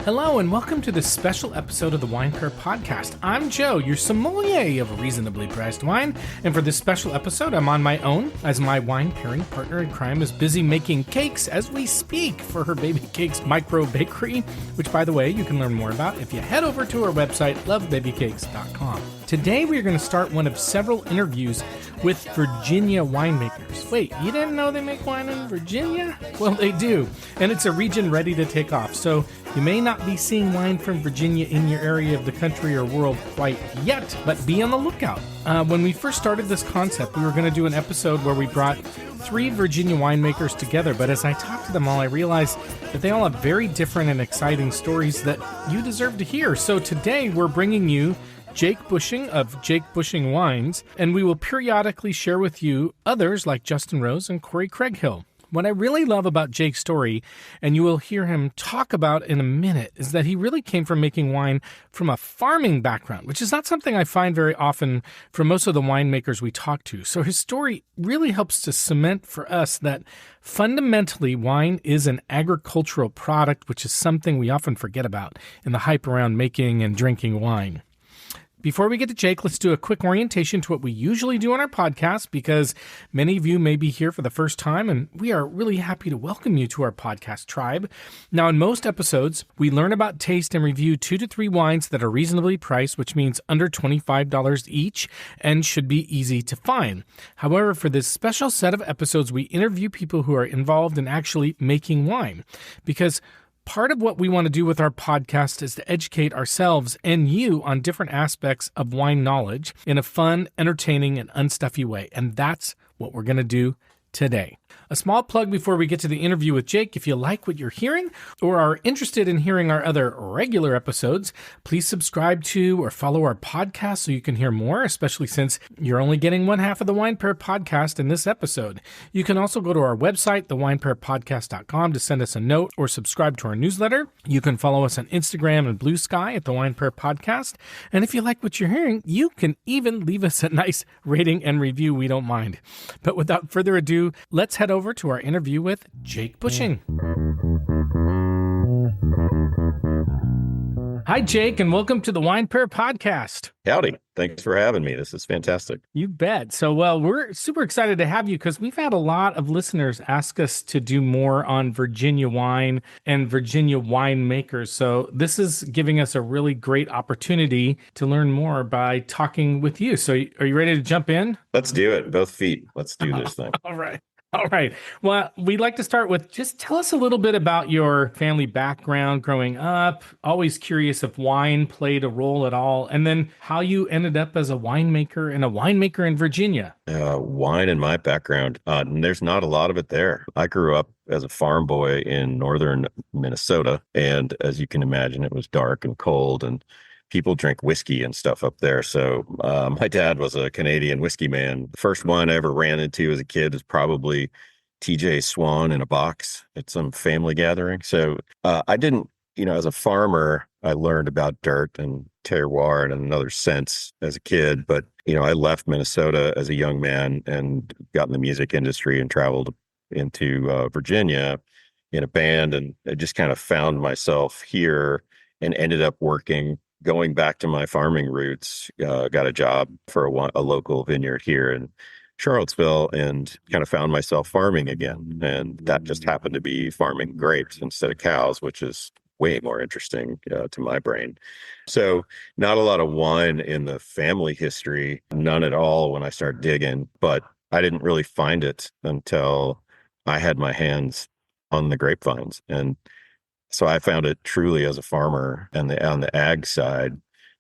Hello and welcome to this special episode of the Winemaker podcast. I'm Joe, your sommelier of reasonably priced wine, and for this special episode, I'm on my own as my wine pairing partner in crime is busy making cakes as we speak for her Baby Cakes micro bakery, which, by the way, you can learn more about if you head over to our website, lovebabykakes.com. Today, we're going to start one of several interviews with Virginia Winemakers. Wait, you didn't know they make wine in Virginia? Well, they do, and it's a region ready to take off, so you may not be seeing wine from Virginia in your area of the country or world quite yet, but be on the lookout. When we first started this concept, we were going to do an episode where we brought 3 Virginia winemakers together, but as I talked to them all, I realized that they all have very different and exciting stories that you deserve to hear. So today, we're bringing you Jake Busching of Jake Busching Wines, and we will periodically share with you others like Justin Rose and Corey Craighill. What I really love about Jake's story, and you will hear him talk about in a minute, is that he really came from making wine from a farming background, which is not something I find very often from most of the winemakers we talk to. So his story really helps to cement for us that fundamentally wine is an agricultural product, which is something we often forget about in the hype around making and drinking wine. Before we get to Jake, let's do a quick orientation to what we usually do on our podcast, because many of you may be here for the first time, and we are really happy to welcome you to our podcast tribe. Now, in most episodes, we learn about, taste, and review 2 to 3 wines that are reasonably priced, which means under $25 each, and should be easy to find. However, for this special set of episodes, we interview people who are involved in actually making wine, because part of what we want to do with our podcast is to educate ourselves and you on different aspects of wine knowledge in a fun, entertaining, and unstuffy way. And that's what we're going to do today. A small plug before we get to the interview with Jake. If you like what you're hearing or are interested in hearing our other regular episodes, please subscribe to or follow our podcast so you can hear more, especially since you're only getting one half of the Wine Pair podcast in this episode. You can also go to our website, thewinepairpodcast.com, to send us a note or subscribe to our newsletter. You can follow us on Instagram and Blue Sky at the Wine Pair Podcast. And if you like what you're hearing, you can even leave us a nice rating and review. We don't mind. But without further ado, let's head over to our interview with Jake Busching. Hi, Jake, and welcome to the Wine Pair Podcast. Howdy. Thanks for having me. This is fantastic. You bet. So, we're super excited to have you because we've had a lot of listeners ask us to do more on Virginia wine and Virginia winemakers. So this is giving us a really great opportunity to learn more by talking with you. So are you ready to jump in? Let's do it. Both feet. Let's do this thing. All right. All right. Well, we'd like to start with just tell us a little bit about your family background growing up. Always curious if wine played a role at all. And then how you ended up as a winemaker and a winemaker in Virginia. Wine in my background, there's not a lot of it there. I grew up as a farm boy in northern Minnesota. And as you can imagine, it was dark and cold and people drink whiskey and stuff up there. So my dad was a Canadian whiskey man. The first one I ever ran into as a kid is probably TJ Swan in a box at some family gathering. So I didn't, as a farmer, I learned about dirt and terroir in another sense as a kid. But, I left Minnesota as a young man and got in the music industry and traveled into Virginia in a band. And I just kind of found myself here and ended up going back to my farming roots, got a job for a local vineyard here in Charlottesville and kind of found myself farming again. And that just happened to be farming grapes instead of cows, which is way more interesting to my brain. So not a lot of wine in the family history, none at all when I started digging, but I didn't really find it until I had my hands on the grapevines. And so I found it truly as a farmer and on the ag side,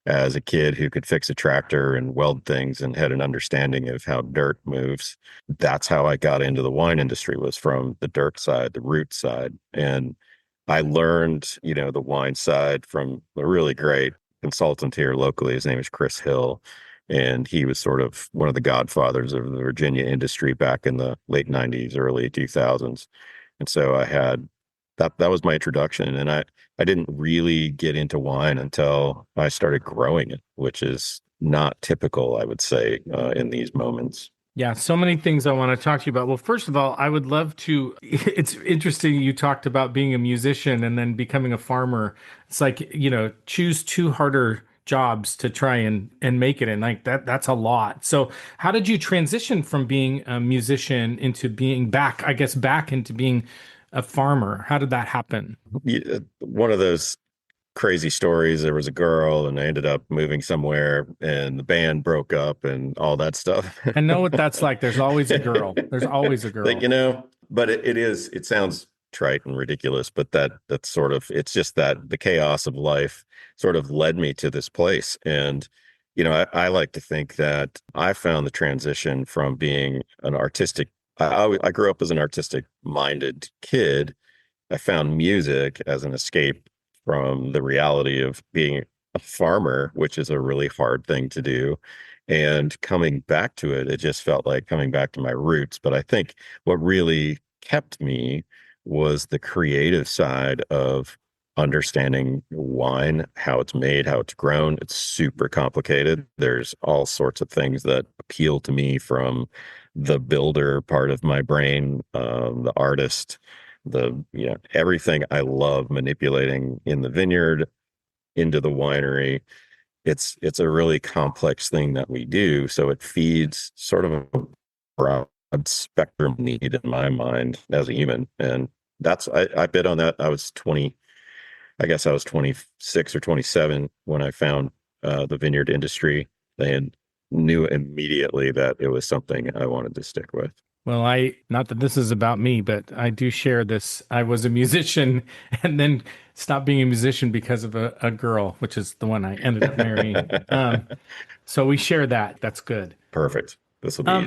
as a kid who could fix a tractor and weld things and had an understanding of how dirt moves. That's how I got into the wine industry, was from the dirt side, the root side. And I learned, the wine side from a really great consultant here locally. His name is Chris Hill. And he was sort of one of the godfathers of the Virginia industry back in the late 90s, early 2000s. And so I had that was my introduction. And I didn't really get into wine until I started growing it, which is not typical, I would say, in these moments. Yeah, so many things I want to talk to you about. Well, first of all, I would love to. It's interesting you talked about being a musician and then becoming a farmer. It's like, choose two harder jobs to try and make it. And like that's a lot. So how did you transition from being a musician into being back, I guess, back into being a farmer? How did that happen? One of those crazy stories. There was a girl, and I ended up moving somewhere, and the band broke up, and all that stuff. I know what that's like. There's always a girl. There's always a Like, girl. but it is. It sounds trite and ridiculous, but that's sort of. It's just that the chaos of life sort of led me to this place, and I like to think that I found the transition from being an artistic. I grew up as an artistic minded kid. I found music as an escape from the reality of being a farmer, which is a really hard thing to do. And coming back to it, it just felt like coming back to my roots. But I think what really kept me was the creative side of understanding wine, how it's made, how it's grown. It's super complicated. There's all sorts of things that appeal to me, from the builder part of my brain, the artist, everything I love manipulating in the vineyard into the winery. It's a really complex thing that we do, so it feeds sort of a broad spectrum need in my mind as a human. And I bid on that. I guess I was 26 or 27 when I found the vineyard industry, and knew immediately that it was something I wanted to stick with. Well, not that this is about me, but I do share this. I was a musician and then stopped being a musician because of a girl, which is the one I ended up marrying. So we share that. That's good. Perfect. This will be Um,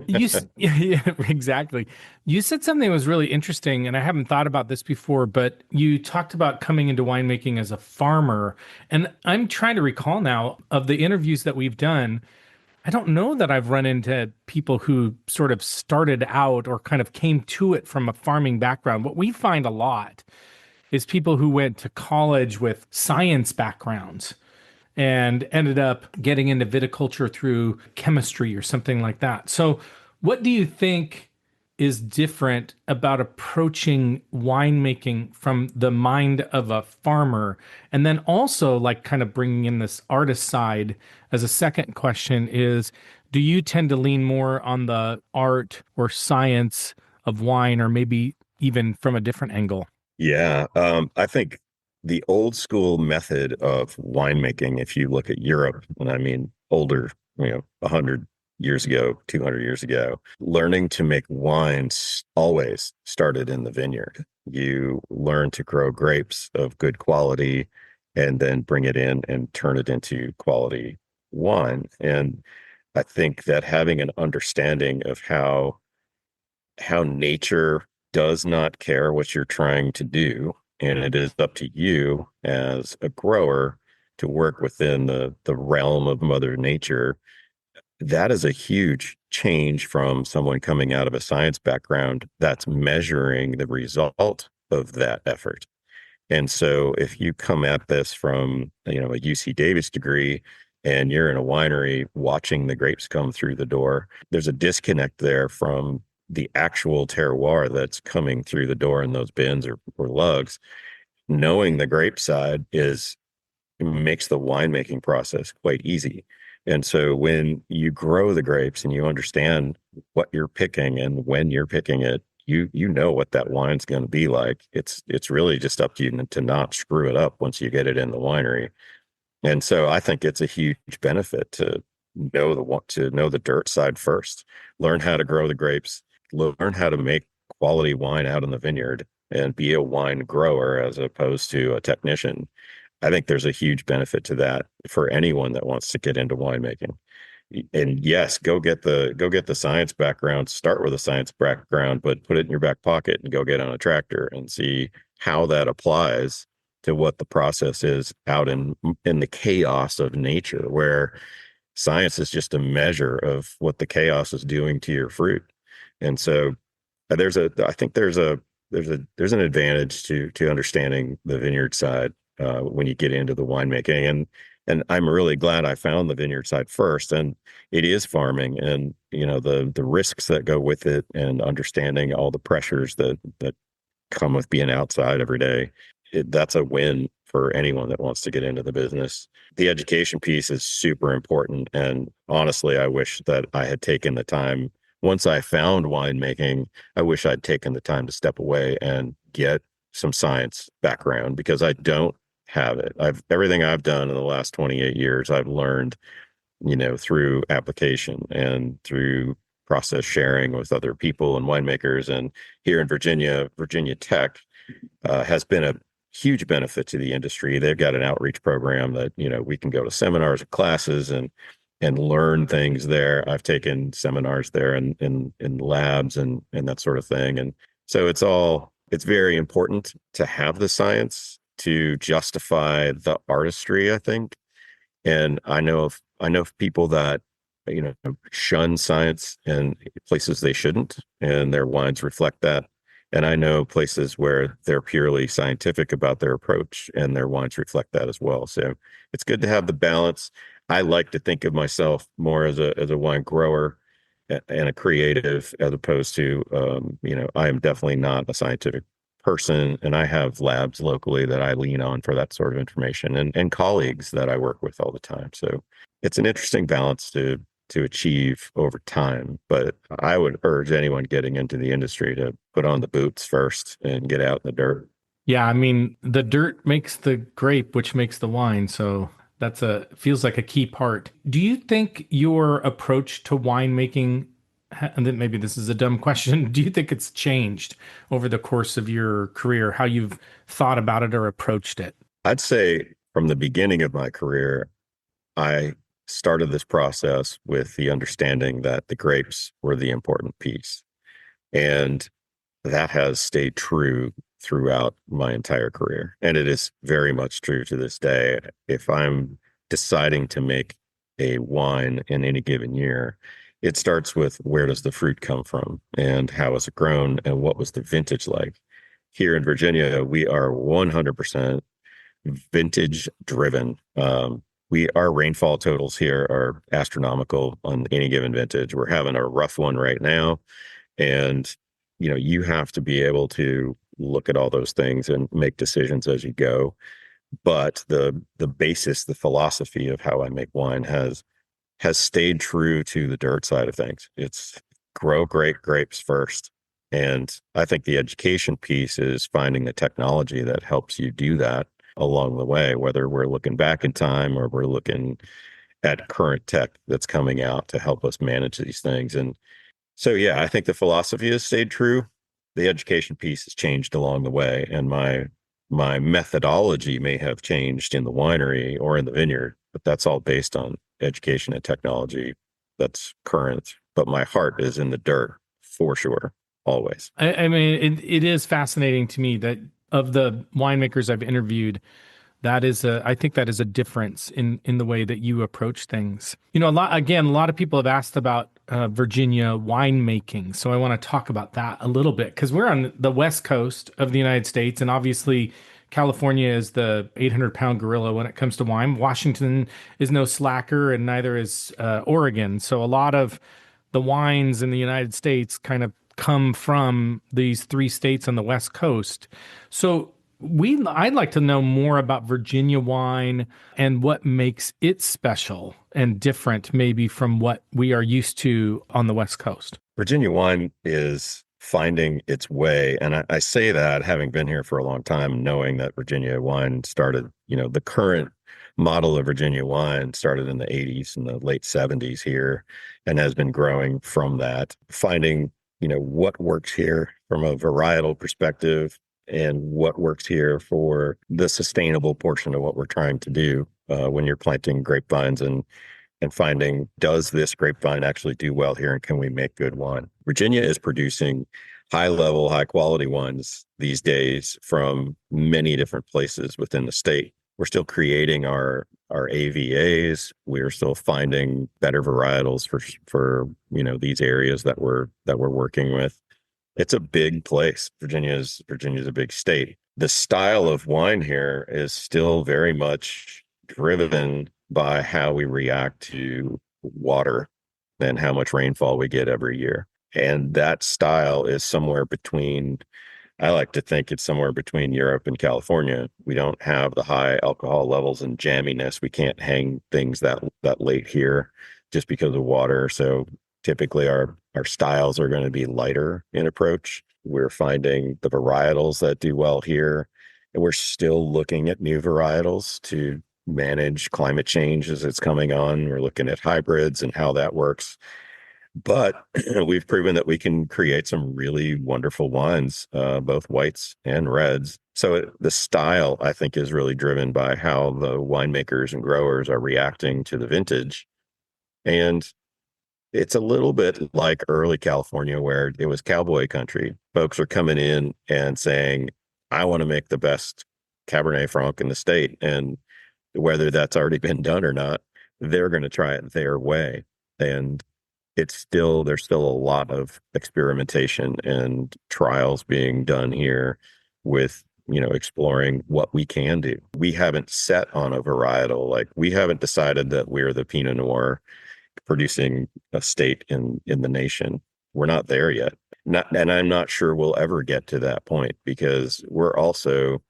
easy. yeah, exactly. You said something that was really interesting, and I haven't thought about this before, but you talked about coming into winemaking as a farmer. And I'm trying to recall now of the interviews that we've done. I don't know that I've run into people who sort of started out or kind of came to it from a farming background. What we find a lot is people who went to college with science backgrounds and ended up getting into viticulture through chemistry or something like that. So, what do you think is different about approaching winemaking from the mind of a farmer? And then also, like, kind of bringing in this artist side as a second question is, do you tend to lean more on the art or science of wine, or maybe even from a different angle? Yeah, I think the old school method of winemaking, if you look at Europe, and I mean older, 100 years ago, 200 years ago, learning to make wines always started in the vineyard. You learn to grow grapes of good quality and then bring it in and turn it into quality wine. And I think that having an understanding of how nature does not care what you're trying to do, and it is up to you as a grower to work within the realm of Mother Nature. That is a huge change from someone coming out of a science background that's measuring the result of that effort. And so if you come at this from, a UC Davis degree, and you're in a winery watching the grapes come through the door, there's a disconnect there from the actual terroir that's coming through the door in those bins or lugs. Knowing the grape side makes the winemaking process quite easy. And so when you grow the grapes and you understand what you're picking and when you're picking it, you know what that wine's going to be like. It's really just up to you to not screw it up once you get it in the winery. And so I think it's a huge benefit to know the dirt side first. Learn how to grow the grapes, learn how to make quality wine out in the vineyard, and be a wine grower as opposed to a technician. I think there's a huge benefit to that for anyone that wants to get into winemaking. And yes, go get the science background, start with a science background, but put it in your back pocket and go get on a tractor and see how that applies to what the process is out in the chaos of nature, where science is just a measure of what the chaos is doing to your fruit. And so I think there's an advantage to understanding the vineyard side when you get into the winemaking. And I'm really glad I found the vineyard side first. And it is farming, and the risks that go with it, and understanding all the pressures that come with being outside every day. That's a win for anyone that wants to get into the business. The education piece is super important. And honestly, I wish that I had taken the time. Once I found winemaking, I wish I'd taken the time to step away and get some science background, because I don't have it. Everything I've done in the last 28 years, I've learned, through application and through process sharing with other people and winemakers. And here in Virginia, Virginia Tech has been a huge benefit to the industry. They've got an outreach program that, we can go to seminars and classes and learn things there. I've taken seminars there in labs and that sort of thing. And so it's very important to have the science to justify the artistry, I think. And I know of people that, shun science in places they shouldn't, and their wines reflect that. And I know places where they're purely scientific about their approach, and their wines reflect that as well. So it's good to have the balance. I like to think of myself more as a wine grower and a creative, as opposed to, I am definitely not a scientific person, and I have labs locally that I lean on for that sort of information, and colleagues that I work with all the time. So it's an interesting balance to achieve over time. But I would urge anyone getting into the industry to put on the boots first and get out in the dirt. Yeah, I mean, the dirt makes the grape, which makes the wine. So feels like a key part. Do you think your approach to winemaking, and then maybe this is a dumb question, do you think it's changed over the course of your career, how you've thought about it or approached it? I'd say from the beginning of my career, I started this process with the understanding that the grapes were the important piece. And that has stayed true throughout my entire career. And it is very much true to this day. If I'm deciding to make a wine in any given year, it starts with, where does the fruit come from, and how is it grown, and what was the vintage like? Here in Virginia, we are 100% vintage driven. Our rainfall totals here are astronomical on any given vintage. We're having a rough one right now, and you have to be able to look at all those things and make decisions as you go. But the basis, the philosophy of how I make wine has stayed true to the dirt side of things. It's grow great grapes first. And I think the education piece is finding the technology that helps you do that along the way, whether we're looking back in time or we're looking at current tech that's coming out to help us manage these things. And so, yeah, I think the philosophy has stayed true. The education piece has changed along the way, and my methodology may have changed in the winery or in the vineyard, but that's all based on education and technology that's current. But my heart is in the dirt for sure, always. I mean, it is fascinating to me that of the winemakers I've interviewed, I think that is a difference in the way that you approach things. A lot of people have asked about Virginia winemaking. So I want to talk about that a little bit, because we're on the West Coast of the United States, and obviously California is the 800-pound gorilla when it comes to wine. Washington is no slacker, and neither is Oregon. So a lot of the wines in the United States kind of come from these three states on the West Coast. So I'd like to know more about Virginia wine and what makes it special and different maybe from what we are used to on the West Coast. Virginia wine is finding its way. And I say that having been here for a long time, knowing that Virginia wine started, the current model of Virginia wine started in the 80s and the late 70s here, and has been growing from that, finding, what works here from a varietal perspective, and what works here for the sustainable portion of what we're trying to do when you're planting grapevines, and finding, does this grapevine actually do well here, and can we make good wine? Virginia is producing high level, high quality wines these days from many different places within the state. We're still creating our AVAs. We're still finding better varietals for these areas that we're working with. It's a big place. Virginia's a big state. The style of wine here is still very much driven by how we react to water and how much rainfall we get every year. And that style is somewhere between, I like to think it's somewhere between Europe and California. We don't have the high alcohol levels and jamminess. We can't hang things that late here just because of water. So typically our styles are going to be lighter in approach. We're finding the varietals that do well here, and we're still looking at new varietals to manage climate change as it's coming on. We're looking at hybrids and how that works. But we've proven that we can create some really wonderful wines, both whites and reds. So the style, I think, is really driven by how the winemakers and growers are reacting to the vintage. And it's a little bit like early California, where it was cowboy country. Folks are coming in and saying, I want to make the best Cabernet Franc in the state. And whether that's already been done or not, they're going to try it their way. And there's still a lot of experimentation and trials being done here with, exploring what we can do. We haven't set on a varietal, like we haven't decided that we're the Pinot Noir producing a state in the nation. We're not there yet. And I'm not sure we'll ever get to that point, because we're also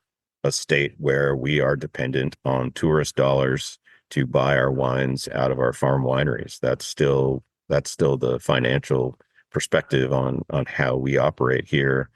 a state where we are dependent on tourist dollars to buy our wines out of our farm wineries. That's still the financial perspective on how we operate here.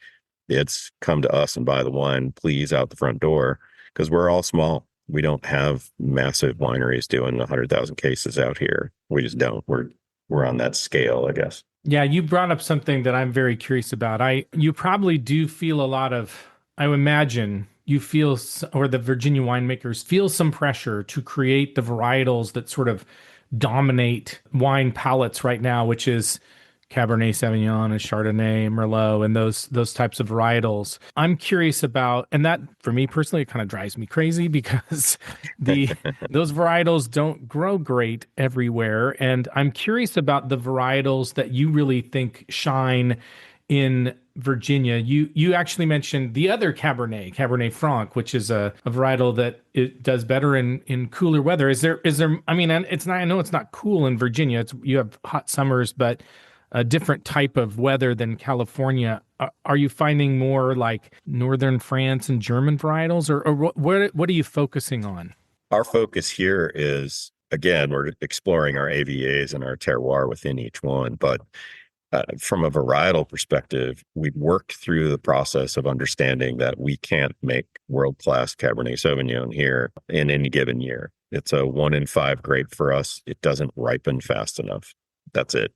It's come to us and buy the wine, please, out the front door, because we're all small. We don't have massive wineries doing 100,000 cases out here. We just don't. We're on that scale, I guess. Yeah, you brought up something that I'm very curious about. You probably do feel a lot of, I would imagine you feel, or the Virginia winemakers feel some pressure to create the varietals that sort of dominate wine palates right now, which is Cabernet Sauvignon and Chardonnay, Merlot, and those types of varietals. I'm curious about, and that for me personally, it kind of drives me crazy because the those varietals don't grow great everywhere. And I'm curious about the varietals that you really think shine in Virginia. You actually mentioned the other Cabernet Franc, which is a varietal that it does better in cooler weather. Is there I mean, and it's not, I know it's not cool in Virginia. You have hot summers, but a different type of weather than California. Are you finding more like northern France and German varietals, or what are you focusing on? Our focus here is, again, we're exploring our AVAs and our terroir within each one. But from a varietal perspective, we've worked through the process of understanding that we can't make world-class Cabernet Sauvignon here in any given year. It's a 1 in 5 grape for us. It doesn't ripen fast enough. That's it.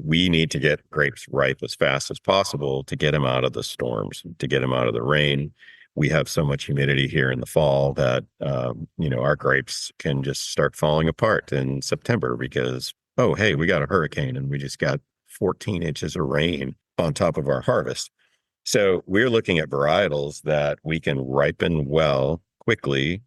We need to get grapes ripe as fast as possible to get them out of the storms, to get them out of the rain. We have so much humidity here in the fall that, our grapes can just start falling apart in September because, oh, hey, we got a hurricane and we just got 14 inches of rain on top of our harvest. So we're looking at varietals that we can ripen well quickly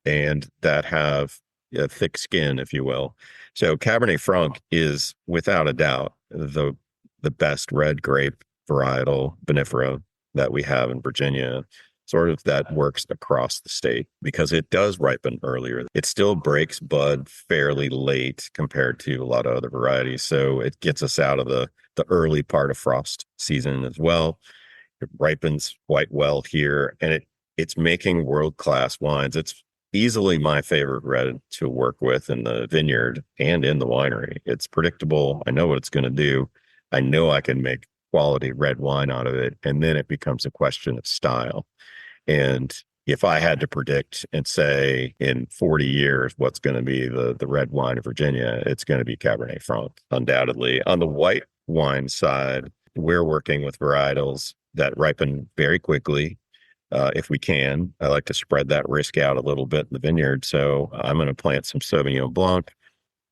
and that have a thick skin, if you will. So Cabernet Franc is without a doubt the best red grape varietal vinifera that we have in Virginia. Sort of that works across the state because it does ripen earlier. It still breaks bud fairly late compared to a lot of other varieties. So it gets us out of the early part of frost season as well. It ripens quite well here, and it's making world-class wines. It's easily my favorite red to work with in the vineyard and in the winery. It's predictable. I know what it's going to do. I know I can make quality red wine out of it. And then it becomes a question of style. And if I had to predict and say in 40 years what's going to be the red wine of Virginia, it's going to be Cabernet Franc, undoubtedly. On the white wine side, we're working with varietals that ripen very quickly. If we can, I like to spread that risk out a little bit in the vineyard. So I'm going to plant some Sauvignon Blanc,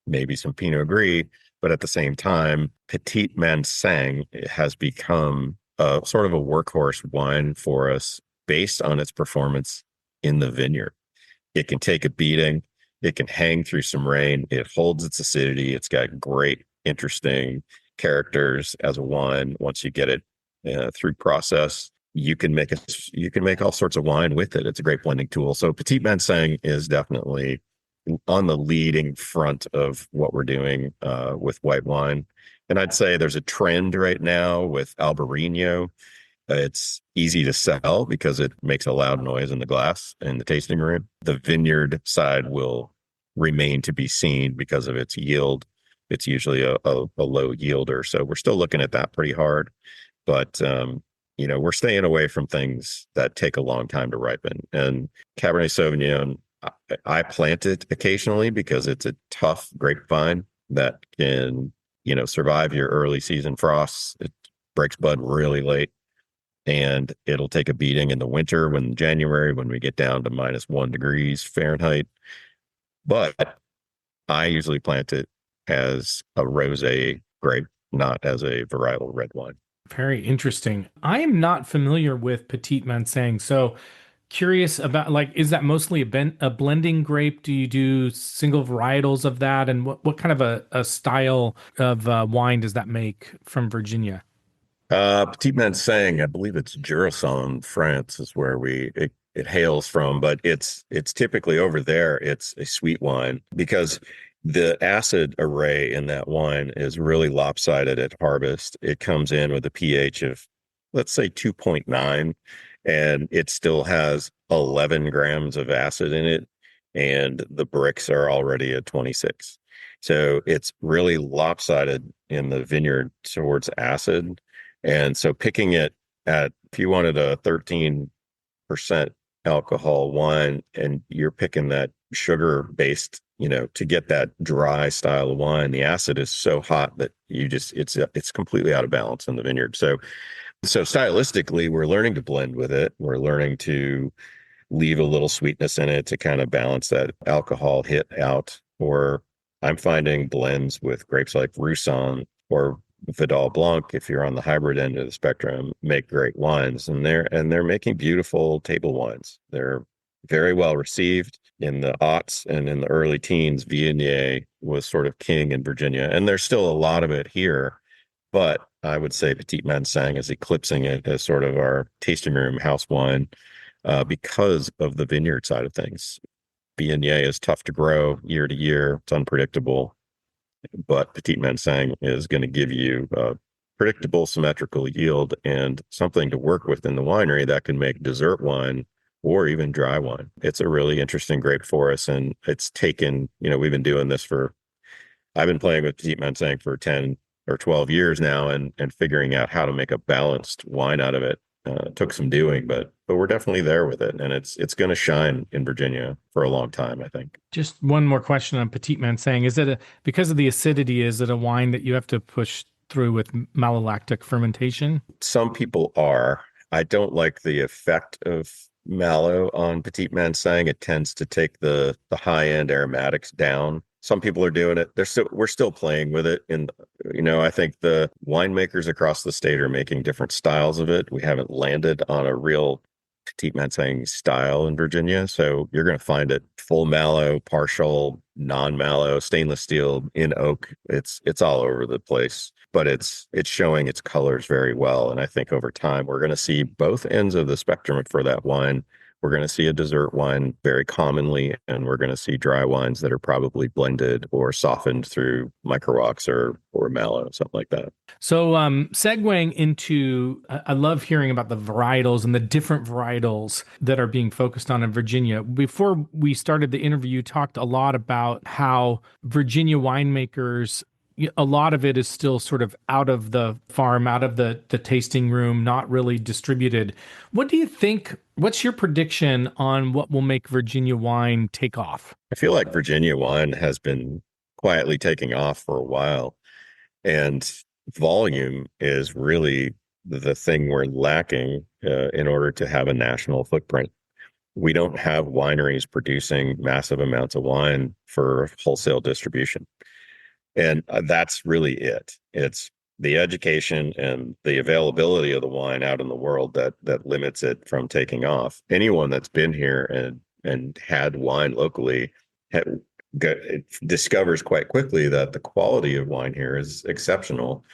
maybe some Pinot Gris, but at the same time, Petit Manseng has become sort of a workhorse wine for us based on its performance in the vineyard. It can take a beating. It can hang through some rain. It holds its acidity. It's got great, interesting characters as a wine. Once you get it through process, you can make all sorts of wine with it. It's a great blending tool. So Petit Manseng is definitely on the leading front of what we're doing with white wine. And I'd say there's a trend right now with Albarino. It's easy to sell because it makes a loud noise in the glass in the tasting room. The vineyard side will remain to be seen because of its yield. It's usually a low yielder. So we're still looking at that pretty hard. But, we're staying away from things that take a long time to ripen. And Cabernet Sauvignon, I plant it occasionally because it's a tough grapevine that can, survive your early season frosts. It breaks bud really late and it'll take a beating in the winter when January, when we get down to -1 degrees Fahrenheit. But I usually plant it as a rosé grape, not as a varietal red wine. Very interesting. I am not familiar with Petit Manseng, so curious about like, is that mostly a blending grape? Do you do single varietals of that? And what kind of a style of wine does that make from Virginia? Petit Manseng, I believe it's Jurassien, France, is where it hails from, but it's typically over there. It's a sweet wine because the acid array in that wine is really lopsided at harvest. It comes in with a pH of, let's say, 2.9, and it still has 11 grams of acid in it, and the bricks are already at 26. So it's really lopsided in the vineyard towards acid. And so picking it if you wanted a 13% alcohol wine and you're picking that sugar based, to get that dry style of wine, the acid is so hot that it's completely out of balance in the vineyard. So stylistically, we're learning to blend with it. We're learning to leave a little sweetness in it to kind of balance that alcohol hit out. Or I'm finding blends with grapes like Roussanne or Vidal Blanc, if you're on the hybrid end of the spectrum, make great wines, and they're making beautiful table wines. They're very well received in the aughts and in the early teens. Viognier was sort of king in Virginia, and there's still a lot of it here. But I would say Petit Manseng is eclipsing it as sort of our tasting room house wine because of the vineyard side of things. Viognier is tough to grow year to year; it's unpredictable. But Petit Manseng is going to give you a predictable, symmetrical yield and something to work with in the winery that can make dessert wine or even dry wine. It's a really interesting grape for us. And it's taken, we've been doing this I've been playing with Petit Manseng for 10 or 12 years now and figuring out how to make a balanced wine out of it. Took some doing, but we're definitely there with it, and it's going to shine in Virginia for a long time, I think. Just one more question on Petit Manseng. Is it because of the acidity, is it a wine that you have to push through with malolactic fermentation? Some people are. I don't like the effect of mallow on Petit Manseng. It tends to take the high end aromatics down. Some people are doing it. We're still playing with it. And, I think the winemakers across the state are making different styles of it. We haven't landed on a real Petit Manseng style in Virginia. So you're going to find it full mallow, partial, non-mallow, stainless steel, in oak. It's all over the place, but it's showing its colors very well. And I think over time, we're going to see both ends of the spectrum for that wine. We're going to see a dessert wine very commonly, and we're going to see dry wines that are probably blended or softened through microwalks or mallow, something like that. So, segueing into, I love hearing about the varietals and the different varietals that are being focused on in Virginia. Before we started the interview, you talked a lot about how Virginia winemakers, a lot of it is still sort of out of the farm, out of the tasting room, not really distributed. What do you think? What's your prediction on what will make Virginia wine take off? I feel like Virginia wine has been quietly taking off for a while, and volume is really the thing we're lacking in order to have a national footprint. We don't have wineries producing massive amounts of wine for wholesale distribution. And that's really it. It's the education and the availability of the wine out in the world that limits it from taking off. Anyone that's been here and had wine locally discovers quite quickly that the quality of wine here is exceptional,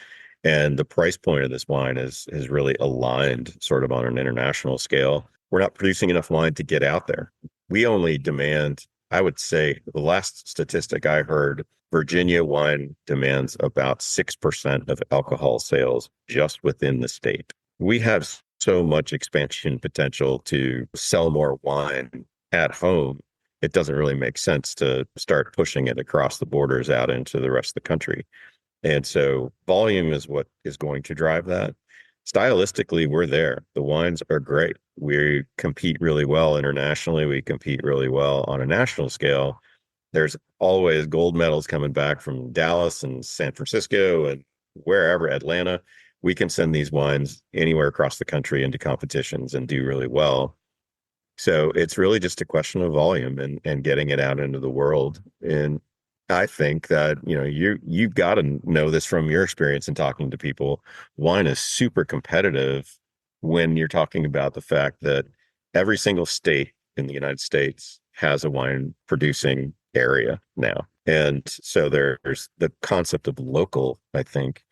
and the price point of this wine is really aligned sort of on an international scale. We're not producing enough wine to get out there. We only demand I would say the last statistic I heard, Virginia wine demands about 6% of alcohol sales just within the state. We have so much expansion potential to sell more wine at home. It doesn't really make sense to start pushing it across the borders out into the rest of the country. And so volume is what is going to drive that. Stylistically, we're there. The wines are great. We compete really well internationally. We compete really well on a national scale. There's always gold medals coming back from Dallas and San Francisco and wherever, Atlanta. We can send these wines anywhere across the country into competitions and do really well. So it's really just a question of volume and getting it out into the world. And I think that, you've got to know this from your experience in talking to people. Wine is super competitive when you're talking about the fact that every single state in the United States has a wine producing area now. And so there's the concept of local, I think,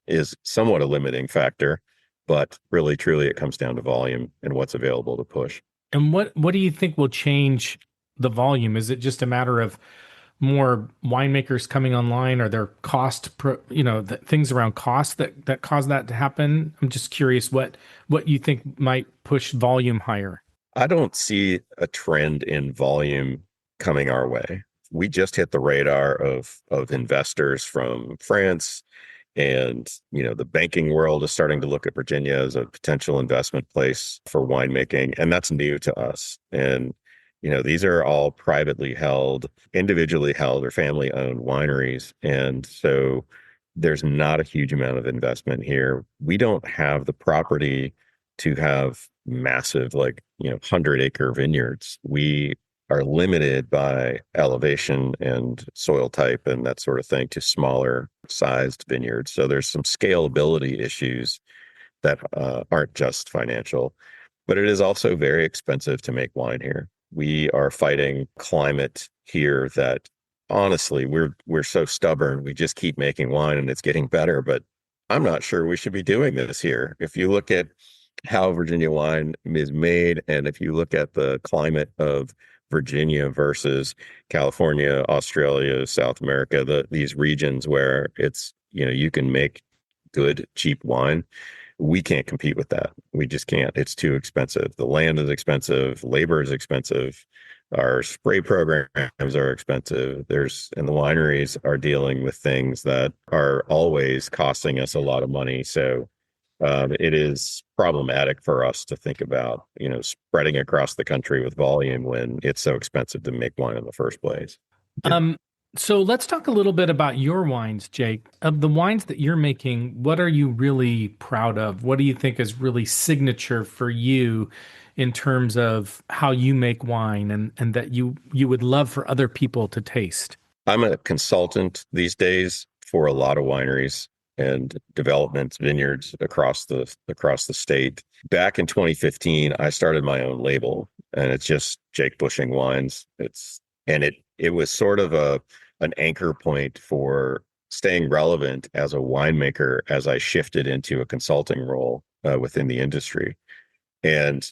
is somewhat a limiting factor, but really truly it comes down to volume and what's available to push. And what do you think will change the volume? Is it just a matter of more winemakers coming online? Are there things around cost that cause that to happen? I'm just curious what you think might push volume higher. I don't see a trend in volume coming our way. We just hit the radar of investors from France, and the banking world is starting to look at Virginia as a potential investment place for winemaking, and that's new to us. And these are all privately held, individually held, or family owned wineries. And so there's not a huge amount of investment here. We don't have the property to have massive, 100-acre vineyards. We are limited by elevation and soil type and that sort of thing to smaller sized vineyards. So there's some scalability issues that aren't just financial, but it is also very expensive to make wine here. We are fighting climate here that honestly, we're so stubborn. We just keep making wine and it's getting better, but I'm not sure we should be doing this here. If you look at how Virginia wine is made, and if you look at the climate of Virginia versus California, Australia, South America, these regions where it's, you can make good, cheap wine, we can't compete with that. We just can't. It's too expensive. The land is expensive. Labor is expensive. Our spray programs are expensive. And the wineries are dealing with things that are always costing us a lot of money. So it is problematic for us to think about, spreading across the country with volume when it's so expensive to make wine in the first place. So let's talk a little bit about your wines, Jake. Of the wines that you're making, what are you really proud of? What do you think is really signature for you in terms of how you make wine and that you would love for other people to taste? I'm a consultant these days for a lot of wineries and development vineyards across the state. Back in 2015, I started my own label, and it's just Jake Busching Wines. It was sort of an anchor point for staying relevant as a winemaker as I shifted into a consulting role within the industry. And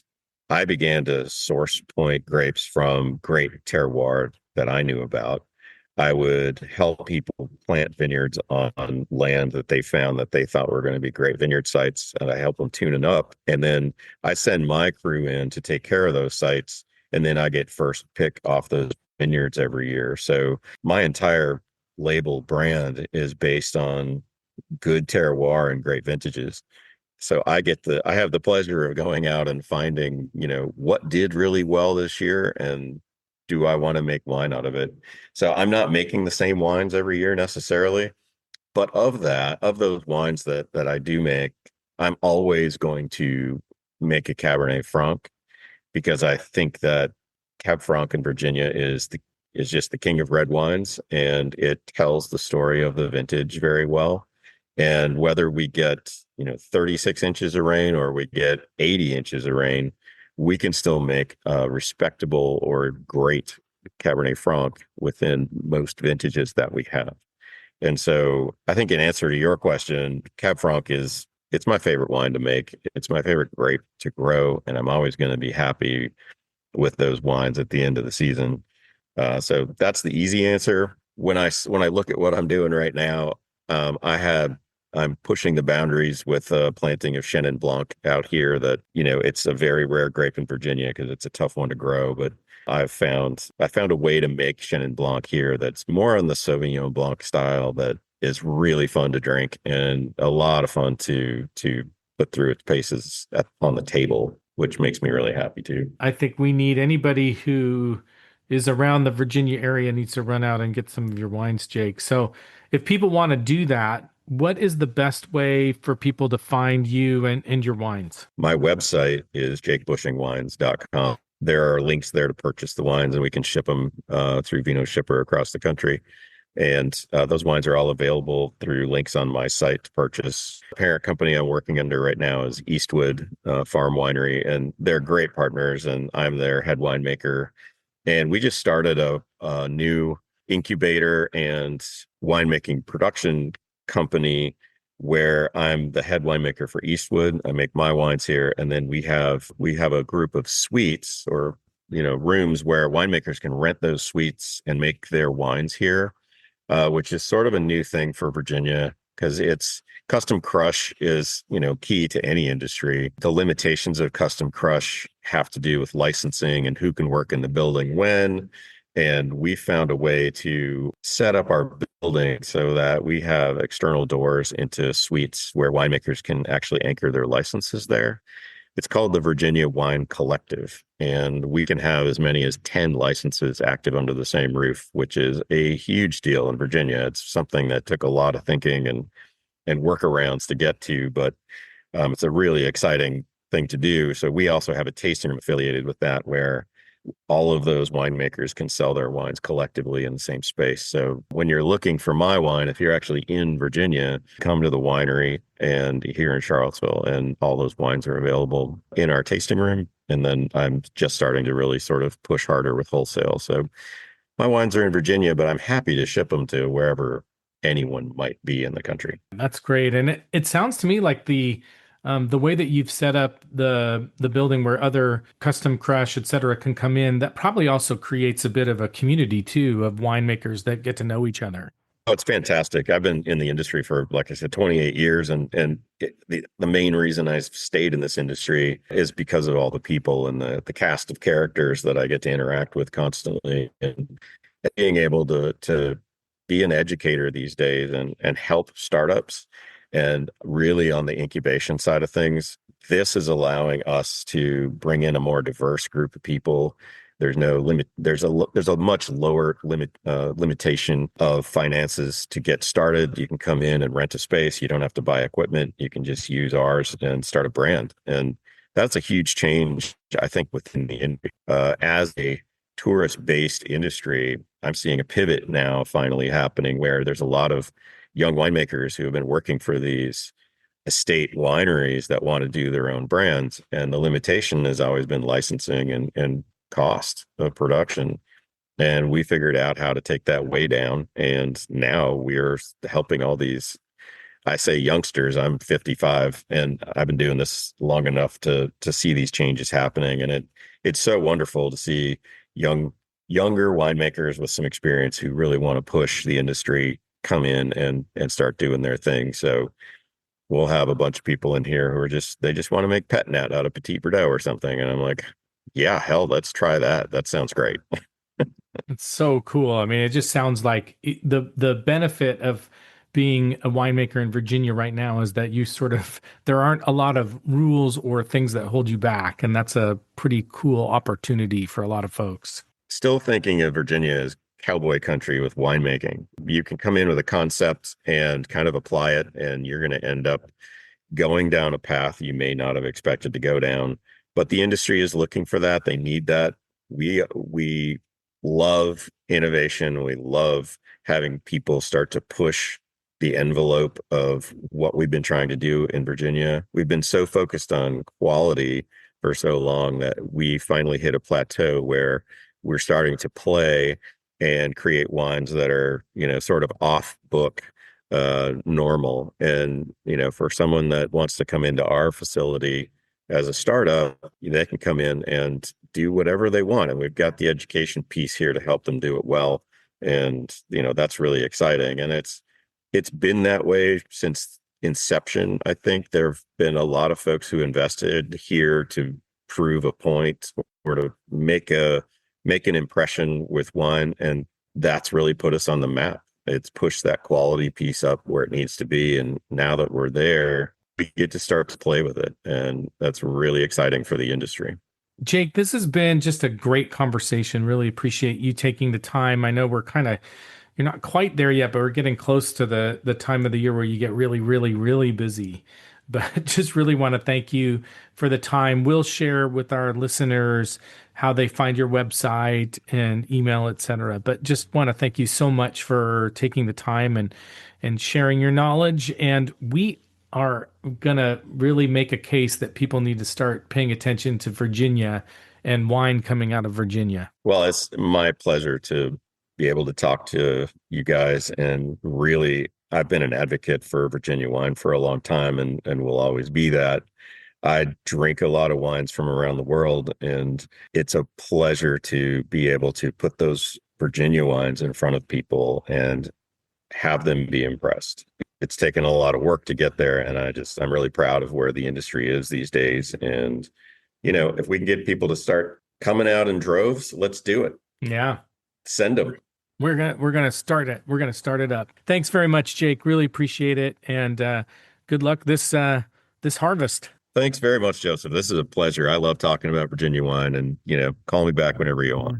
I began to source point grapes from great terroir that I knew about. I would help people plant vineyards on land that they found that they thought were going to be great vineyard sites, and I help them tune it up. And then I send my crew in to take care of those sites, and then I get first pick off those vineyards every year. So my entire label brand is based on good terroir and great vintages. So I have the pleasure of going out and finding, what did really well this year and do I want to make wine out of it? So I'm not making the same wines every year necessarily, but of those wines that I do make, I'm always going to make a Cabernet Franc because I think that Cab Franc in Virginia is just the king of red wines, and it tells the story of the vintage very well. And whether we get 36 inches of rain or we get 80 inches of rain, we can still make a respectable or great Cabernet Franc within most vintages that we have. And so I think in answer to your question, Cab Franc it's my favorite wine to make. It's my favorite grape to grow, and I'm always going to be happy with those wines at the end of the season. So that's the easy answer. When I look at what I'm doing right now, I'm pushing the boundaries with planting of Chenin Blanc out here. That it's a very rare grape in Virginia because it's a tough one to grow. But I found a way to make Chenin Blanc here that's more on the Sauvignon Blanc style that is really fun to drink and a lot of fun to put through its paces on the table, which makes me really happy too. I think we need anybody who is around the Virginia area needs to run out and get some of your wines, Jake. So if people want to do that, what is the best way for people to find you and your wines? My website is jakebushingwines.com. There are links there to purchase the wines, and we can ship them through Vino Shipper across the country. And those wines are all available through links on my site to purchase. The parent company I'm working under right now is Eastwood Farm Winery, and they're great partners, and I'm their head winemaker. And we just started a new incubator and winemaking production company where I'm the head winemaker for Eastwood. I make my wines here, and then we have a group of suites or rooms where winemakers can rent those suites and make their wines here, which is sort of a new thing for Virginia because it's custom crush is key to any industry. The limitations of custom crush have to do with licensing and who can work in the building when. And we found a way to set up our building so that we have external doors into suites where winemakers can actually anchor their licenses there. It's called the Virginia Wine Collective, and we can have as many as 10 licenses active under the same roof, which is a huge deal in Virginia. It's something that took a lot of thinking and workarounds to get to, but it's a really exciting thing to do. So we also have a tasting room affiliated with that where all of those winemakers can sell their wines collectively in the same space. So when you're looking for my wine, if you're actually in Virginia, come to the winery and here in Charlottesville, and all those wines are available in our tasting room. And then I'm just starting to really sort of push harder with wholesale. So my wines are in Virginia, but I'm happy to ship them to wherever anyone might be in the country. That's great. And it sounds to me like the way that you've set up the building where other custom crush, et cetera, can come in, that probably also creates a bit of a community too of winemakers that get to know each other. Oh, it's fantastic. I've been in the industry for, like I said, 28 years, the main reason I've stayed in this industry is because of all the people and the cast of characters that I get to interact with constantly, and being able to be an educator these days and help startups. And really on the incubation side of things, this is allowing us to bring in a more diverse group of people. There's no limit. There's a much lower limitation of finances to get started. You can come in and rent a space. You don't have to buy equipment. You can just use ours and start a brand. And that's a huge change, I think, within the industry. As a tourist-based industry, I'm seeing a pivot now finally happening where there's a lot of young winemakers who have been working for these estate wineries that want to do their own brands. And the limitation has always been licensing and cost of production. And we figured out how to take that way down. And now we're helping all these, I say youngsters, I'm 55 and I've been doing this long enough to see these changes happening. And it's so wonderful to see younger winemakers with some experience who really want to push the industry come in and start doing their thing. So we'll have a bunch of people in here who they just want to make pet nat out of Petit Verdot or something. And I'm like, yeah, hell, let's try that. That sounds great. It's so cool. I mean, it just sounds like the benefit of being a winemaker in Virginia right now is that there aren't a lot of rules or things that hold you back. And that's a pretty cool opportunity for a lot of folks. Still thinking of Virginia as cowboy country with winemaking. You can come in with a concept and kind of apply it, and you're going to end up going down a path you may not have expected to go down. But the industry is looking for that. They need that. We love innovation. We love having people start to push the envelope of what we've been trying to do in Virginia. We've been so focused on quality for so long that we finally hit a plateau where we're starting to play and create wines that are, sort of off book normal. And, for someone that wants to come into our facility as a startup, they can come in and do whatever they want. And we've got the education piece here to help them do it well. And, that's really exciting. And it's been that way since inception. I think there have been a lot of folks who invested here to prove a point or to make an impression with wine. And that's really put us on the map. It's pushed that quality piece up where it needs to be. And now that we're there, we get to start to play with it. And that's really exciting for the industry. Jake, this has been just a great conversation. Really appreciate you taking the time. I know you're not quite there yet, but we're getting close to the time of the year where you get really, really, really busy. But just really want to thank you for the time. We'll share with our listeners how they find your website and email, etc. But just want to thank you so much for taking the time and sharing your knowledge. And we are going to really make a case that people need to start paying attention to Virginia and wine coming out of Virginia. Well, it's my pleasure to be able to talk to you guys. And really, I've been an advocate for Virginia wine for a long time and will always be that. I drink a lot of wines from around the world, and it's a pleasure to be able to put those Virginia wines in front of people and have them be impressed. It's taken a lot of work to get there, and I'm really proud of where the industry is these days. And, if we can get people to start coming out in droves, let's do it. Yeah. Send them. We're gonna start it. We're gonna start it up. Thanks very much, Jake. Really appreciate it, and good luck this harvest. Thanks very much, Joseph. This is a pleasure. I love talking about Virginia wine, and call me back whenever you want.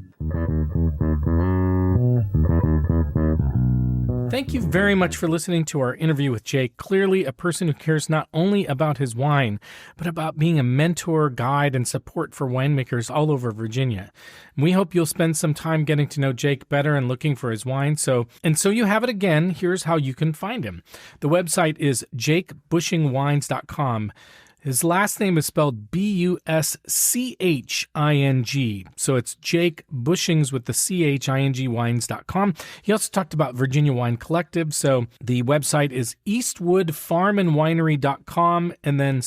Thank you very much for listening to our interview with Jake. Clearly a person who cares not only about his wine, but about being a mentor, guide, and support for winemakers all over Virginia. We hope you'll spend some time getting to know Jake better and looking for his wine. So you have it again. Here's how you can find him. The website is jakebuschingwines.com. His last name is spelled Busching. So it's Jake Buschings with the CHING wines.com. He also talked about Virginia Wine Collective. So the website is eastwoodfarmandwinery.com and then /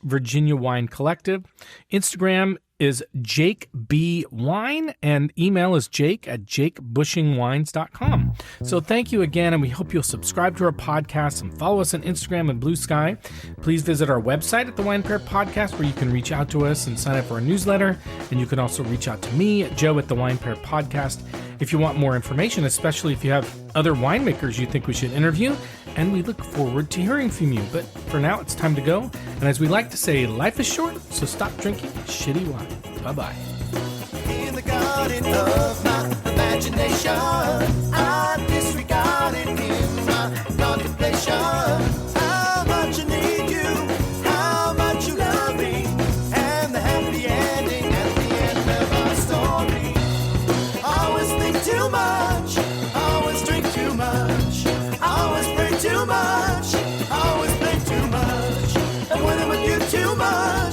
Virginia Wine Collective. Instagram is Jake B Wine, and email is jake@jakebuschingwines.com. So thank you again, and we hope you'll subscribe to our podcast and follow us on Instagram and Blue Sky. Please visit our website at the Wine Pair Podcast, where you can reach out to us and sign up for our newsletter. And you can also reach out to me at Joe at the Wine Pair Podcast if you want more information, especially if you have other winemakers you think we should interview. And we look forward to hearing from you. But for now, it's time to go. And as we like to say, life is short, so stop drinking shitty wine. Bye-bye. In the garden of my imagination, I disregarded in my contemplation. How much I need you, how much you love me, and the happy ending at the end of our story. Always think too much, always drink too much, always pray too much, always play too much, and when I'm with you too much.